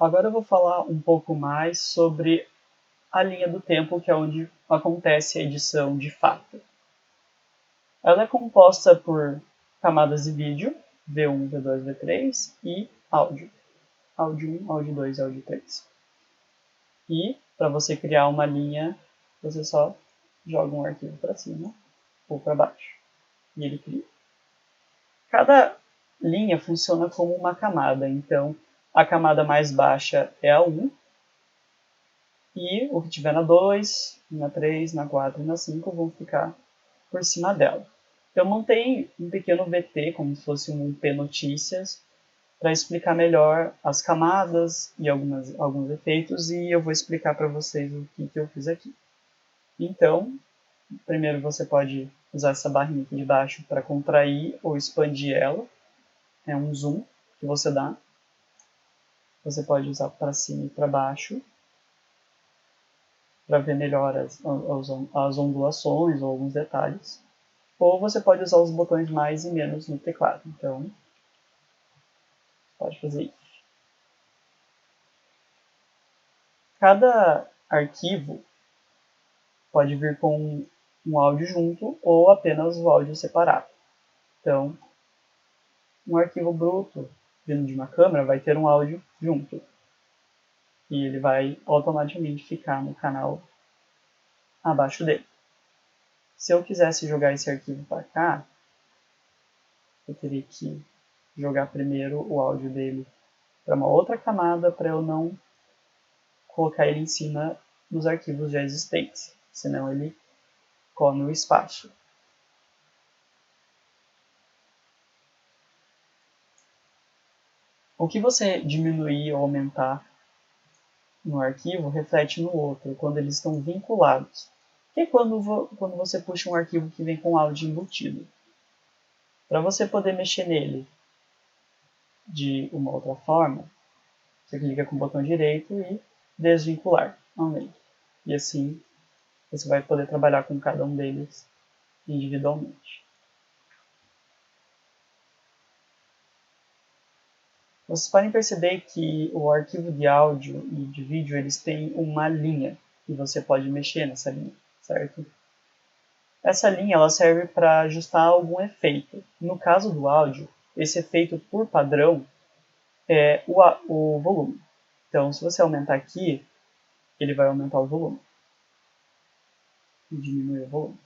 Agora eu vou falar um pouco mais sobre a linha do tempo, que é onde acontece a edição de fato. Ela é composta por camadas de vídeo, V1, V2, V3, e áudio. Áudio 1, áudio 2 e áudio 3. E, para você criar uma linha, você só joga um arquivo para cima ou para baixo. E ele cria. Cada linha funciona como uma camada. Então, a camada mais baixa é a 1, e o que tiver na 2, na 3, na 4 e na 5 vão ficar por cima dela. Eu montei um pequeno VT, como se fosse um P Notícias, para explicar melhor as camadas e alguns efeitos, e eu vou explicar para vocês o que eu fiz aqui. Então, primeiro você pode usar essa barrinha aqui de baixo para contrair ou expandir ela. É um zoom que você dá. Você pode usar para cima e para baixo, para ver melhor as ondulações ou alguns detalhes. Ou você pode usar os botões mais e menos no teclado. Então, pode fazer isso. Cada arquivo pode vir com um áudio junto ou apenas o áudio separado. Então, um arquivo bruto vindo de uma câmera vai ter um áudio junto. E ele vai automaticamente ficar no canal abaixo dele. Se eu quisesse jogar esse arquivo para cá, eu teria que jogar primeiro o áudio dele para uma outra camada para eu não colocar ele em cima dos arquivos já existentes, senão ele come o espaço. O que você diminuir ou aumentar no arquivo reflete no outro, quando eles estão vinculados. Que é quando você puxa um arquivo que vem com áudio embutido. Para você poder mexer nele de uma outra forma, você clica com o botão direito e desvincular aumenta. E assim você vai poder trabalhar com cada um deles individualmente. Vocês podem perceber que o arquivo de áudio e de vídeo eles têm uma linha e você pode mexer nessa linha, certo? Essa linha ela serve para ajustar algum efeito. No caso do áudio, esse efeito por padrão é o volume. Então, se você aumentar aqui, ele vai aumentar o volume e diminuir o volume.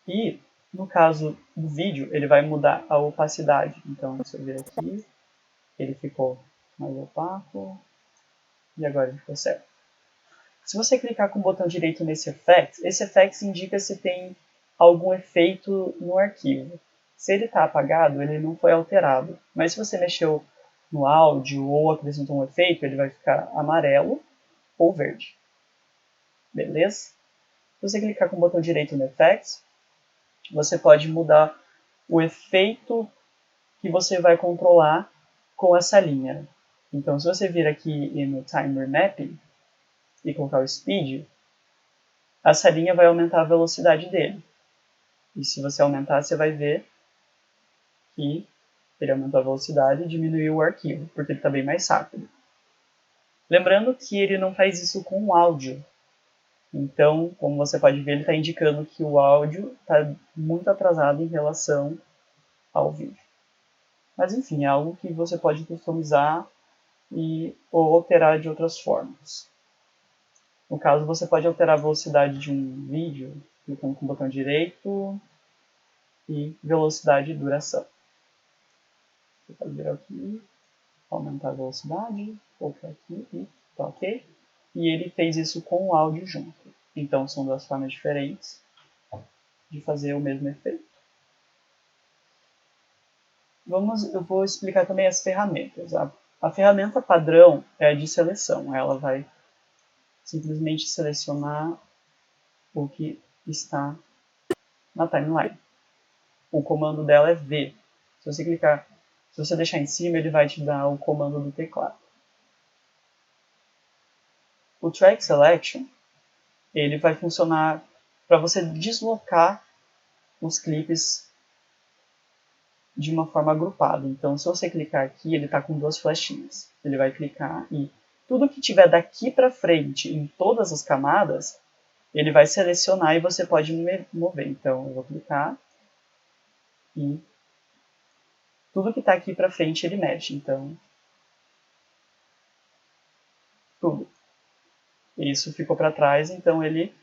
E no caso do vídeo, ele vai mudar a opacidade. Então, se eu ver aqui, ele ficou mais opaco e agora ele ficou certo. Se você clicar com o botão direito nesse effects, esse effects indica se tem algum efeito no arquivo. Se ele está apagado, ele não foi alterado. Mas se você mexeu no áudio ou acrescentou um efeito, ele vai ficar amarelo ou verde. Beleza? Se você clicar com o botão direito no effects, você pode mudar o efeito que você vai controlar com essa linha. Então, se você vir aqui no Timer Mapping e colocar o Speed, essa linha vai aumentar a velocidade dele. E se você aumentar, você vai ver que ele aumentou a velocidade e diminuiu o arquivo, porque ele está bem mais rápido. Lembrando que ele não faz isso com o áudio. Então, como você pode ver, ele está indicando que o áudio está muito atrasado em relação ao vídeo. Mas enfim, é algo que você pode customizar ou alterar de outras formas. No caso, você pode alterar a velocidade de um vídeo clicando com o botão direito e velocidade e duração. Você pode vir aqui, aumentar a velocidade, colocar aqui e tá ok. E ele fez isso com o áudio junto. Então são duas formas diferentes de fazer o mesmo efeito. Eu vou explicar também as ferramentas. A ferramenta padrão é a de seleção. Ela vai simplesmente selecionar o que está na timeline. O comando dela é V. Se você deixar em cima, ele vai te dar o comando do teclado. O Track Selection, ele vai funcionar para você deslocar os clipes de uma forma agrupada. Então, se você clicar aqui, ele está com duas flechinhas. Ele vai clicar e tudo que tiver daqui para frente em todas as camadas, ele vai selecionar e você pode mover. Então, eu vou clicar e tudo que está aqui para frente ele mexe. Então, tudo. Isso ficou para trás, então ele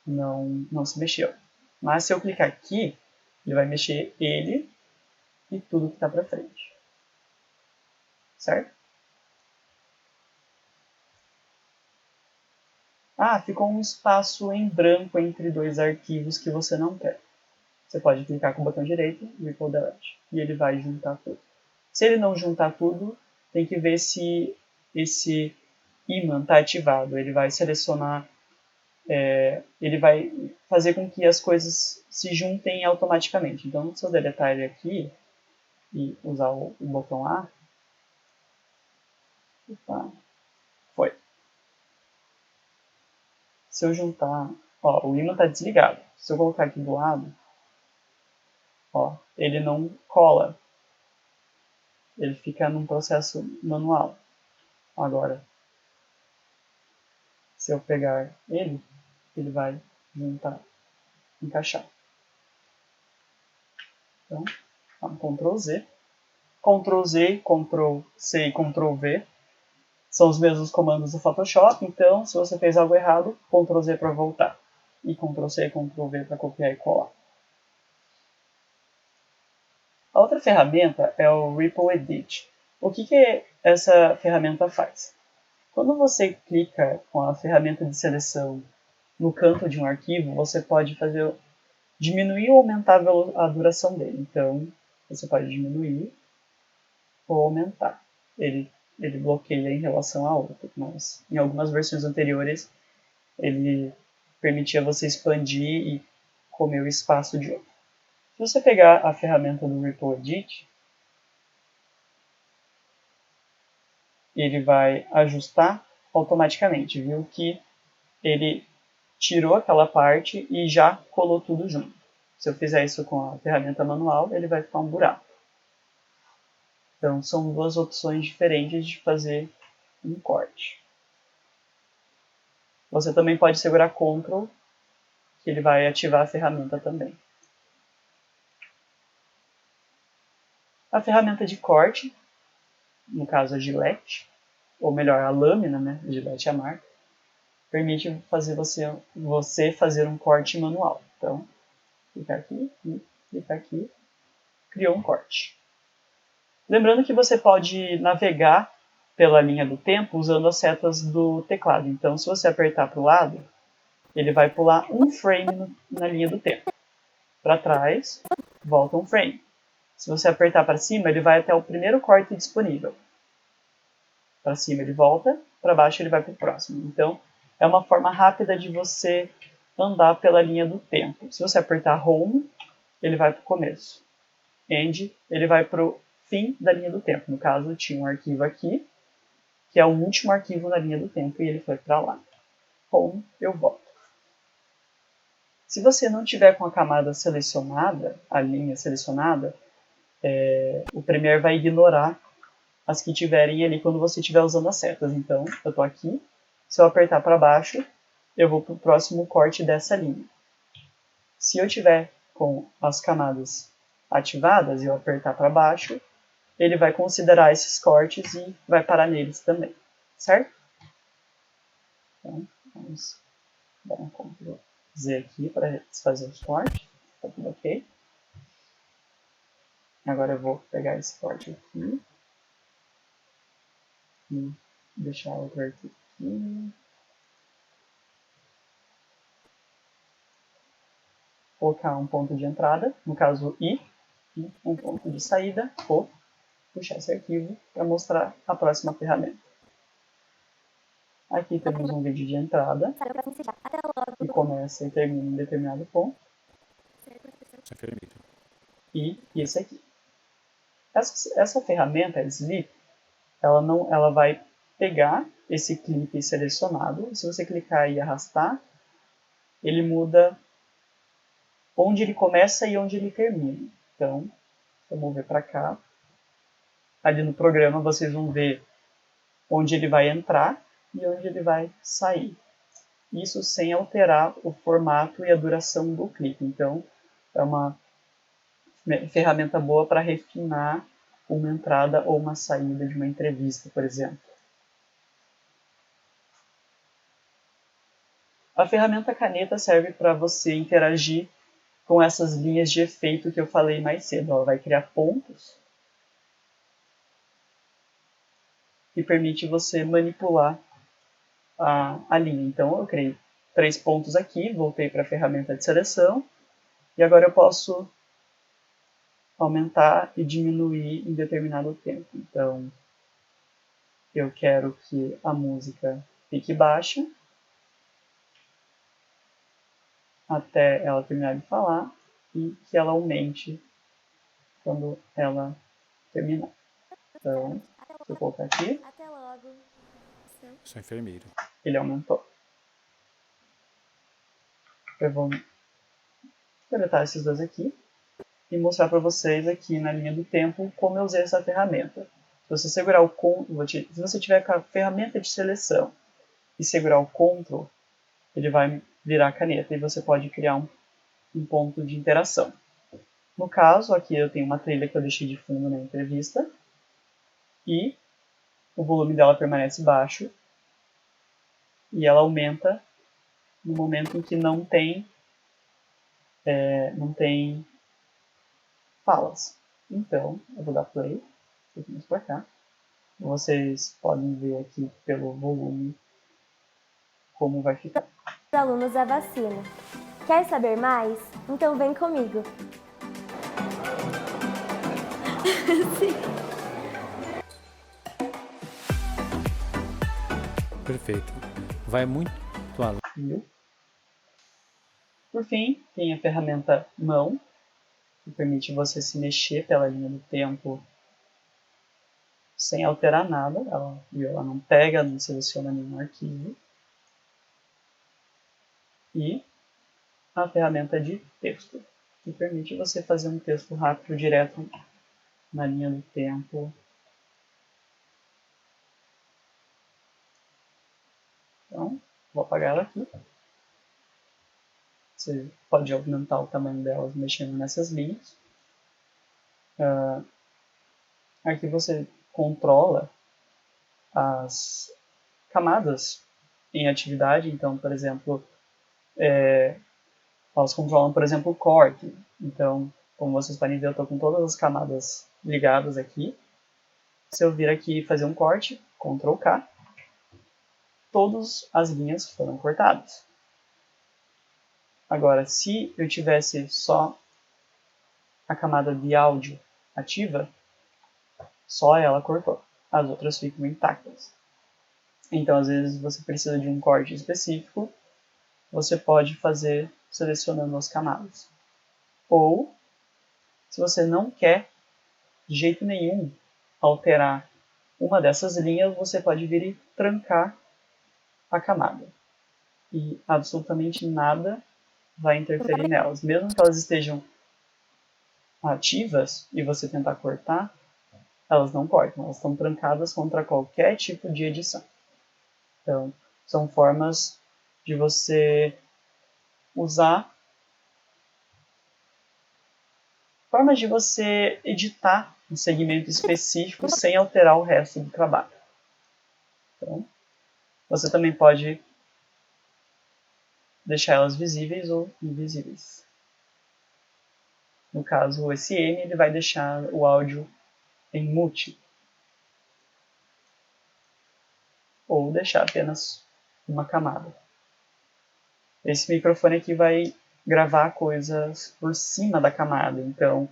não se mexeu. Mas se eu clicar aqui, ele vai mexer ele e tudo que está para frente. Certo? Ah, ficou um espaço em branco entre dois arquivos que você não quer. Você pode clicar com o botão direito, Ripple Delete, e ele vai juntar tudo. Se ele não juntar tudo, tem que ver se esse imã está ativado. Ele vai selecionar, ele vai fazer com que as coisas se juntem automaticamente. Então, se eu deletar ele aqui e usar o botão A, opa, foi. Se eu juntar, ó, o imã está desligado. Se eu colocar aqui do lado, ó, ele não cola. Ele fica num processo manual. Agora, se eu pegar ele, ele vai juntar, encaixar. Então, Ctrl Z. Ctrl Z, Ctrl C e Ctrl V são os mesmos comandos do Photoshop. Então, se você fez algo errado, Ctrl Z para voltar. E Ctrl C e Ctrl V para copiar e colar. A outra ferramenta é o Ripple Edit. O que essa ferramenta faz? Quando você clica com a ferramenta de seleção no canto de um arquivo, você pode diminuir ou aumentar a duração dele. Então, você pode diminuir ou aumentar. Ele bloqueia em relação a outro, mas em algumas versões anteriores ele permitia você expandir e comer o espaço de outro. Se você pegar a ferramenta do Ripple Edit, ele vai ajustar automaticamente. Viu que ele tirou aquela parte e já colou tudo junto. Se eu fizer isso com a ferramenta manual, ele vai ficar um buraco. Então, são duas opções diferentes de fazer um corte. Você também pode segurar Ctrl, que ele vai ativar a ferramenta também. A ferramenta de corte, no caso a Gillette, ou melhor, a lâmina, né? A Gillette é a marca, permite fazer você fazer um corte manual. Então, clicar aqui e clicar aqui, criou um corte. Lembrando que você pode navegar pela linha do tempo usando as setas do teclado. Então, se você apertar para o lado, ele vai pular um frame na linha do tempo. Para trás, volta um frame. Se você apertar para cima, ele vai até o primeiro corte disponível. Para cima ele volta, para baixo ele vai para o próximo. Então, é uma forma rápida de você andar pela linha do tempo. Se você apertar Home, ele vai para o começo. End, ele vai para o fim da linha do tempo. No caso, tinha um arquivo aqui, que é o último arquivo na linha do tempo, e ele foi para lá. Home, eu volto. Se você não tiver com a camada selecionada, a linha selecionada, o Premiere vai ignorar as que tiverem ali quando você estiver usando as setas. Então, eu estou aqui, se eu apertar para baixo, eu vou para o próximo corte dessa linha. Se eu tiver com as camadas ativadas e eu apertar para baixo, ele vai considerar esses cortes e vai parar neles também, certo? Então, vamos dar um Ctrl Z aqui para desfazer os cortes. Está tudo ok. Agora eu vou pegar esse corte aqui e deixar outro arquivo aqui. Colocar um ponto de entrada, no caso I, e um ponto de saída, ou puxar esse arquivo para mostrar a próxima ferramenta. Aqui temos um vídeo de entrada, que começa e termina em determinado ponto. E esse aqui. Essa ferramenta, a Sleep, ela vai pegar esse clipe selecionado. Se você clicar e arrastar, ele muda onde ele começa e onde ele termina. Então, Vou mover para cá. Ali no programa vocês vão ver onde ele vai entrar e onde ele vai sair. Isso sem alterar o formato e a duração do clipe. Então, é uma ferramenta boa para refinar uma entrada ou uma saída de uma entrevista, por exemplo. A ferramenta caneta serve para você interagir com essas linhas de efeito que eu falei mais cedo. Ela vai criar pontos e permite você manipular a linha. Então eu criei 3 pontos aqui, voltei para a ferramenta de seleção e agora eu posso aumentar e diminuir em determinado tempo. Então eu quero que a música fique baixa até ela terminar de falar e que ela aumente quando ela terminar. Então, se eu colocar aqui, Até logo. Sou enfermeiro. ele aumentou. Eu vou deletar esses dois aqui e mostrar para vocês aqui na linha do tempo como eu usei essa ferramenta. Se você segurar o se você tiver com a ferramenta de seleção e segurar o Ctrl, ele vai virar a caneta e você pode criar um ponto de interação. No caso, aqui eu tenho uma trilha que eu deixei de fundo na entrevista e o volume dela permanece baixo e ela aumenta no momento em que não tem falas. Então, eu vou dar play, vamos para cá. Vocês podem ver aqui pelo volume como vai ficar. Os alunos a vacina. Quer saber mais? Então vem comigo. Perfeito. Vai muito além. Viu? Por fim, tem a ferramenta mão, que permite você se mexer pela linha do tempo sem alterar nada. Ela não pega, não seleciona nenhum arquivo. E a ferramenta de texto, que permite você fazer um texto rápido direto na linha do tempo. Então, vou apagar ela aqui. Você pode aumentar o tamanho delas mexendo nessas linhas. Aqui você controla as camadas em atividade. Então, por exemplo, elas controlam, por exemplo, o corte. Então, como vocês podem ver, eu estou com todas as camadas ligadas aqui. Se eu vir aqui e fazer um corte, Ctrl K, todas as linhas foram cortadas. Agora, se eu tivesse só a camada de áudio ativa, só ela cortou. As outras ficam intactas. Então, às vezes, você precisa de um corte específico, você pode fazer selecionando as camadas. Ou, se você não quer de jeito nenhum alterar uma dessas linhas, você pode vir e trancar a camada. E absolutamente nada vai interferir nelas. Mesmo que elas estejam ativas e você tentar cortar, elas não cortam, elas estão trancadas contra qualquer tipo de edição. Então, são formas de você usar, formas de você editar um segmento específico sem alterar o resto do trabalho. Então, você também pode deixar elas visíveis ou invisíveis. No caso, o SM ele vai deixar o áudio em mute. Ou deixar apenas uma camada. Esse microfone aqui vai gravar coisas por cima da camada, então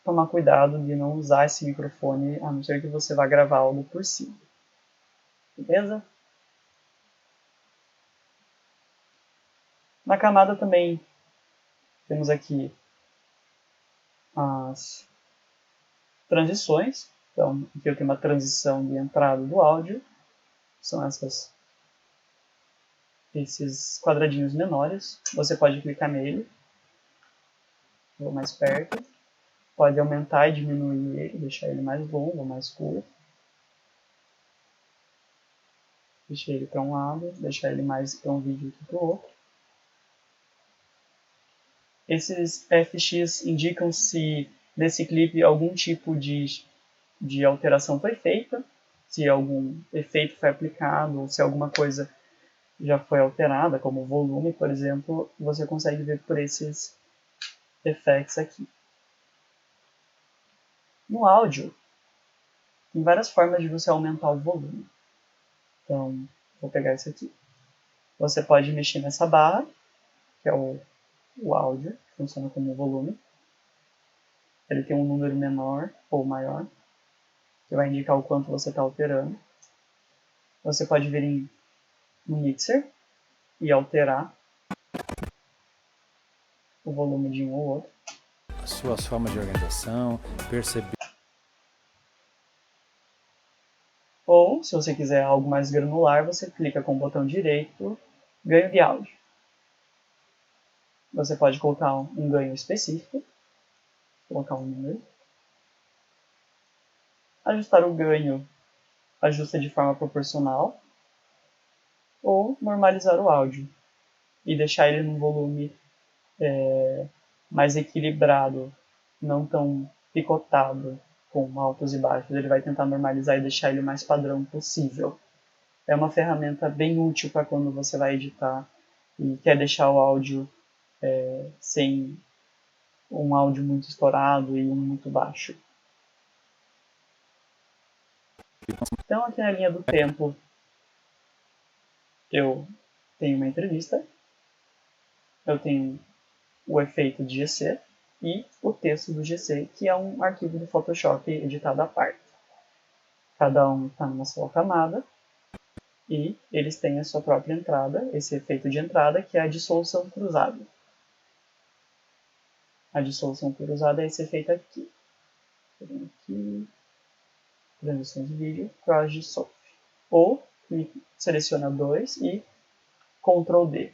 tomar cuidado de não usar esse microfone, a não ser que você vá gravar algo por cima. Beleza? Na camada também temos aqui as transições. Então, aqui eu tenho uma transição de entrada do áudio. São esses quadradinhos menores. Você pode clicar nele. Vou mais perto. pode aumentar e diminuir ele, deixar ele mais longo ou mais curto. Deixar ele para um lado, deixar ele mais para um vídeo que para o outro. Esses FX indicam se nesse clipe algum tipo de alteração foi feita, se algum efeito foi aplicado, ou se alguma coisa já foi alterada, como o volume, por exemplo, você consegue ver por esses effects aqui. No áudio, tem várias formas de você aumentar o volume. Então, vou pegar isso aqui. Você pode mexer nessa barra, que é o áudio, que funciona como volume. Ele tem um número menor ou maior, que vai indicar o quanto você está alterando. Você pode vir no mixer e alterar o volume de um ou outro. As suas formas de organização, perceber. Ou, se você quiser algo mais granular, você clica com o botão direito, ganho de áudio. Você pode colocar um ganho específico, colocar um número. Ajustar o ganho, ajusta de forma proporcional. Ou normalizar o áudio e deixar ele num volume mais equilibrado, não tão picotado, com altos e baixos. Ele vai tentar normalizar e deixar ele o mais padrão possível. É uma ferramenta bem útil para quando você vai editar e quer deixar o áudio sem um áudio muito estourado e um muito baixo. Então, aqui na linha do tempo, eu tenho uma entrevista, eu tenho o efeito de GC e o texto do GC, que é um arquivo do Photoshop editado à parte. Cada um está numa sua camada e eles têm a sua própria entrada, esse efeito de entrada, que é a dissolução cruzada. A dissolução cruzada é esse efeito aqui. Aqui, transições de vídeo, cross dissolve. Ou seleciona 2 e Ctrl D.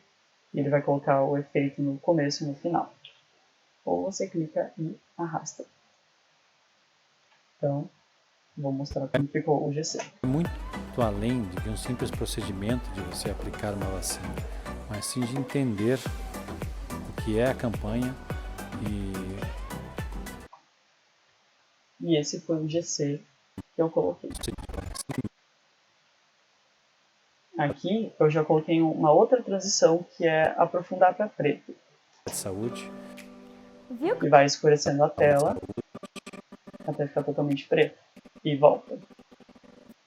Ele vai colocar o efeito no começo e no final. Ou você clica e arrasta. Então, vou mostrar como ficou o GC. Muito além de um simples procedimento de você aplicar uma vacina, mas sim de entender o que é a campanha E esse foi o GC que eu coloquei. Aqui eu já coloquei uma outra transição que é aprofundar para preto. de saúde. Viu? E vai escurecendo a tela até ficar totalmente preto. E volta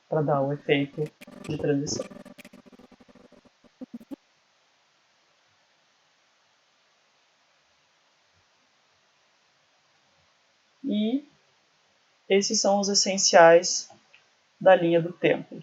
para dar o efeito de transição. E esses são os essenciais da linha do tempo.